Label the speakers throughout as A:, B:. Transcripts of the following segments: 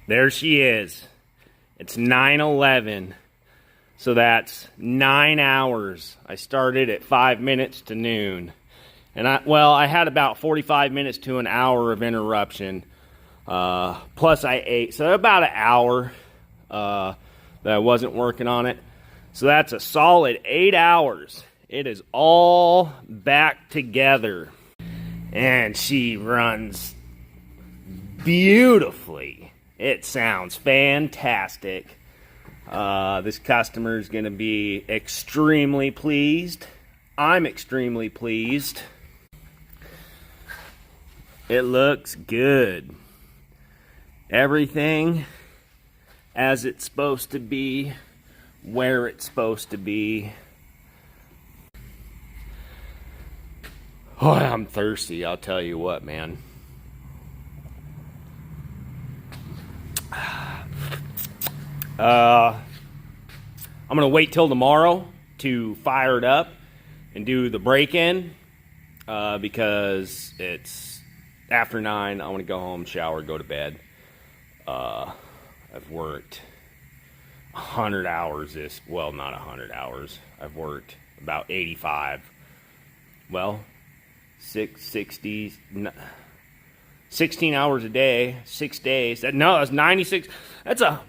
A: There she is. It's 9:11. So that's 9 hours. I started at 5 minutes to noon. And I had about 45 minutes to an hour of interruption. Plus I ate. So about an hour that I wasn't working on it. So that's a solid 8 hours. It is all back together. And she runs beautifully. It sounds fantastic. This customer is going to be extremely pleased. I'm extremely pleased. It looks good. Everything as it's supposed to be, where it's supposed to be. Oh, I'm thirsty, I'll tell you what, man. I'm gonna wait till tomorrow to fire it up and do the break-in because it's after 9. I want to go home, shower, go to bed. I've worked 100 hours well, not 100 hours. I've worked about 85. Well, 16 hours a day, 6 days. No, that's 96.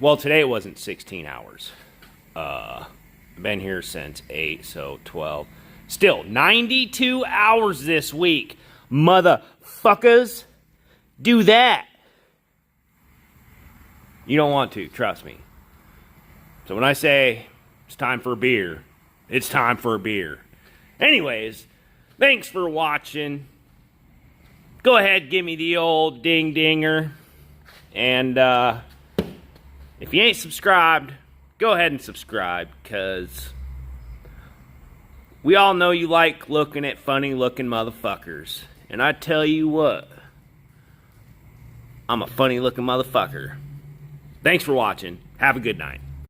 A: Well, today it wasn't 16 hours. I've been here since 8, so 12. Still, 92 hours this week. Motherfuckers, do that. You don't want to, trust me. So when I say it's time for a beer, it's time for a beer. Anyways, thanks for watching. Go ahead, give me the old ding-dinger. And if you ain't subscribed, go ahead and subscribe, because we all know you like looking at funny-looking motherfuckers. And I tell you what, I'm a funny-looking motherfucker. Thanks for watching. Have a good night.